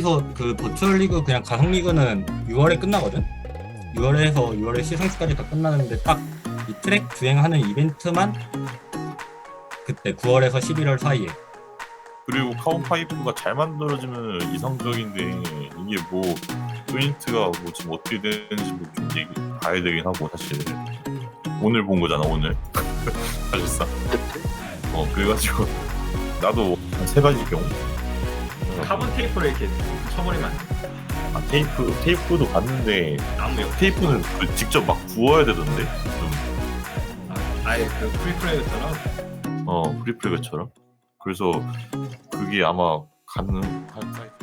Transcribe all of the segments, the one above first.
여기서 그 버추얼 리그 그냥 가상 리그는 6월에 끝나거든. 6월에서 6월에 시상식까지 다 끝나는데 딱 이 트랙 주행하는 이벤트만 그때 9월에서 11월 사이에. 그리고 카운파이프가 잘 만들어지면 이상적인데 이게 뭐 포인트가 뭐 지금 어떻게 되는지 좀 얘기 봐야 되긴 하고 사실 오늘 본 거잖아 오늘 사실상. 그래가지고 나도 한 3가지 경우. 카본 테이프를 이렇게 쳐버리면 안 돼. 테이프도 봤는데 테이프는 직접 막 구워야 되던데 좀. 아예 그 프리프레그처럼. 프리프레그처럼. 그래서 그게 아마 가능한 사이트.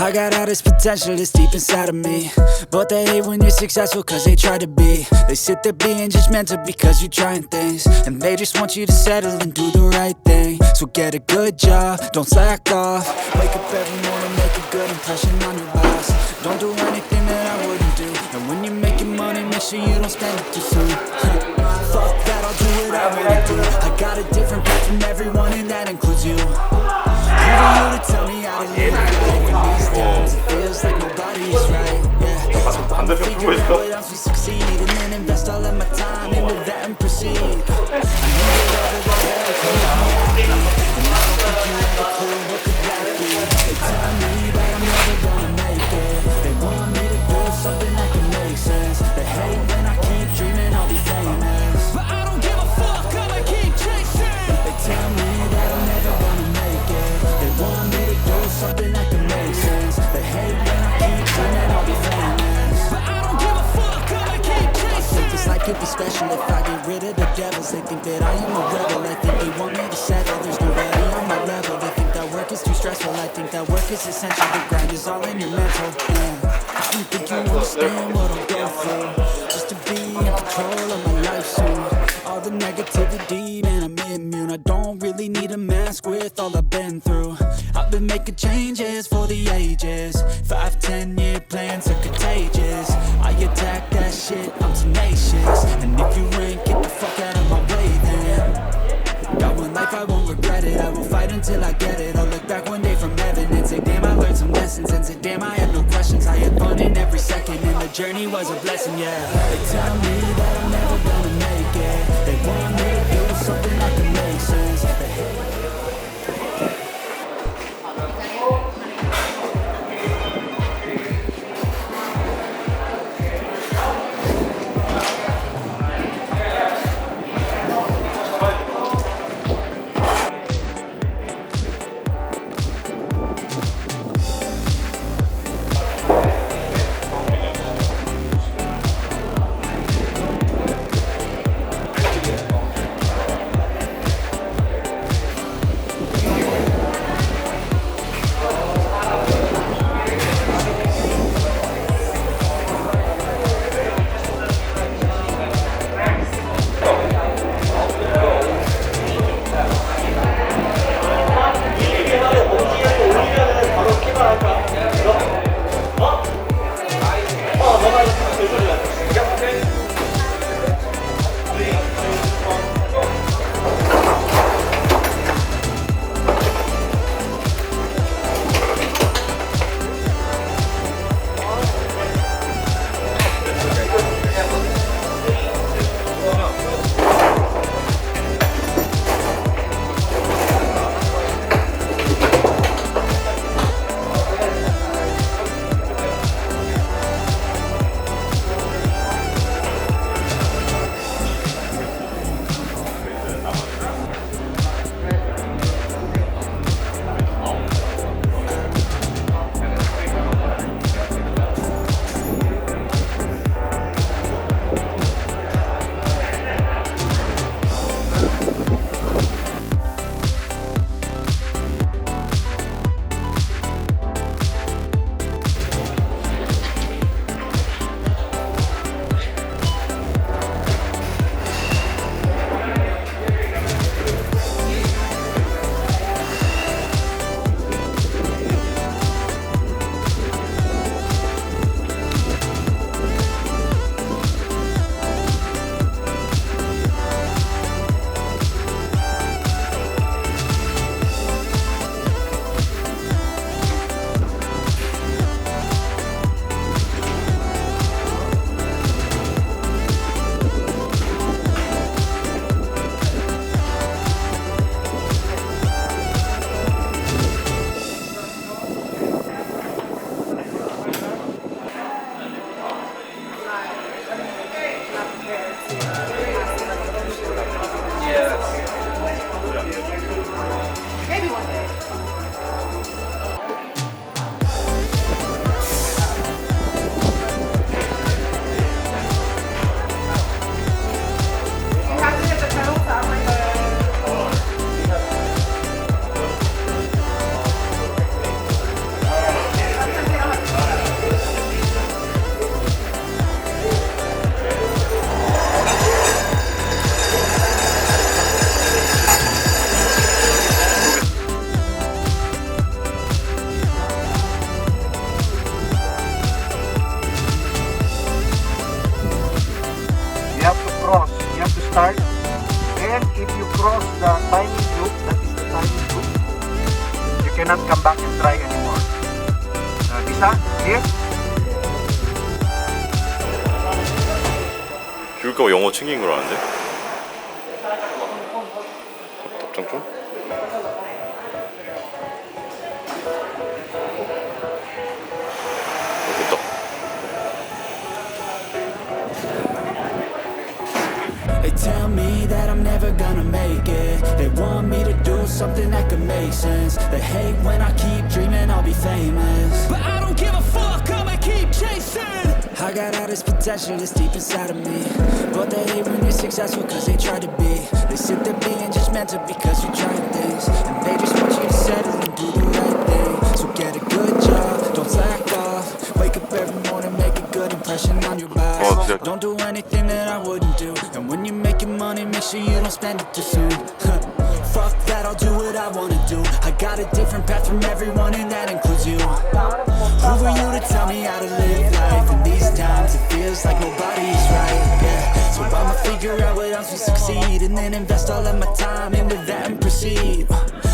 I got all this potential that's deep inside of me, but they hate when you're successful cause they try to be. They sit there being judgmental because you're trying things, and they just want you to settle and do the right thing. So get a good job, don't slack off. Wake up every morning, make a good impression on your boss. Don't do anything that I wouldn't do, and when you're making money, make sure you don't spend it too soon. Fuck that, I'll do what I wanna do. I got a different path from everyone and that includes you. Who are you to tell me how to live? These times it feels like nobody's right. Yeah, so I'm figuring out what else we succeed, and then invest all of my time into that and proceed. I need it all the way hell come out, and I don't think you have a clue what could that be. They tell me that I'm never gonna make it. They want me to do something that can make sense. They hate when I keep dreaming I'll be famous, but I don't give a fuck, I'ma keep chasing. They tell me that I'm never gonna make it. They want me to do something that can make sense. They hate when I keep dreaming I'll be famous, but I don't give a fuck, I'ma keep chasing. I think this life could be special if I get rid of the devils. They think that I am a rebel, I think they want me to settle. There's nobody on my level. They think that work is too stressful, I think that work is essential. The grind is all in your mental. I don't think you understand what I'll go through just to be in control of my life soon. All the negativity, man, I'm immune. I don't really need a mask with all I've been through. I've been making changes for the ages. 5-10 year plans are contagious. I attack that shit, I'm tenacious. And if you ain't, get the fuck out of my way then. Got one life, I won't regret it. I will fight until I get it. I'll look back one day from heaven and say, damn, I learned some lessons. And say, damn, I had no questions. I had fun in every second, and the journey was a blessing, yeah. They tell me that I'm never gonna make it. They want me to do something that can make sense. start. And if you cross the timing loop, that is the timing loop, you cannot come back and try anymore. Bisa? Clear? 교육과 영어 챙긴 거라는데? 답장 좀? 됐다. They tell me that I'm never gonna make it. They want me to do something that could make sense. They hate when I keep dreaming I'll be famous, but I don't give a fuck, I'ma keep chasing. I got all this potential that's deep inside of me, but they hate when you're successful cause they try to be. They sit there being judgmental because you're trying things, and they just want you to settle and do the right thing. So get a good job, don't slack off. Wake up every morning, make a good impression on your boss. Don't do anything that I wouldn't do. And when you're making money, make sure you don't spend it too soon. Fuck that, I'll do what I wanna do. I got a different path from everyone and that includes you. Who are you to tell me how to live life? In these times it feels like nobody's right, yeah. So I'ma figure out what else will succeed, and then invest all of my time into that and proceed.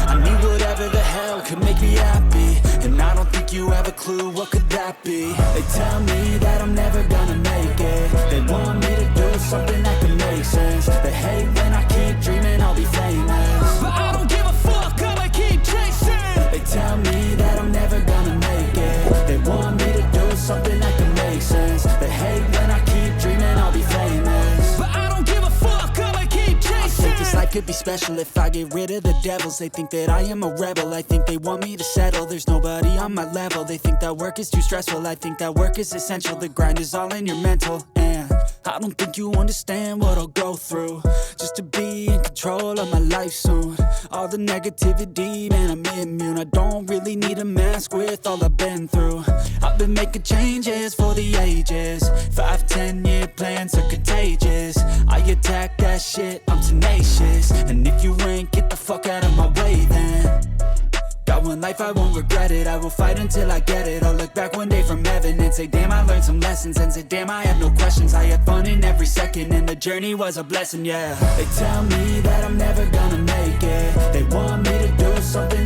I need whatever the hell could make me happy, and I don't think you have a clue what could that be. They tell me that I'm never gonna make it. They want me to do something that could make sense. They hate when I keep dreaming I'll be famous, but I don't give a fuck, I'ma keep chasing. They tell me that I'm never gonna make it. They want me to do something that could make sense. They hate when I keep dreaming I'll be famous, but I don't give a fuck, I'ma keep chasing. I think this life could be special if I get rid of the devils. They think that I am a rebel, I think they want me to settle. There's nobody on my level. They think that work is too stressful, I think that work is essential. The grind is all in your mental, and I don't think you understand what I'll go through just to be in control of my life soon. All the negativity, man, I'm immune. I don't really need a mask with all I've been through. I've been making changes for the ages. 5-10 year plans are contagious. I attack that shit, I'm tenacious. And if you ain't, get the fuck out of my way then. Got one life, I won't regret it. I will fight until I get it. I'll look back one day from heaven and say, damn, I learned some lessons. And say, damn, I have no questions. I had fun in every second, and the journey was a blessing, yeah. They tell me that I'm never gonna make it. They want me to do something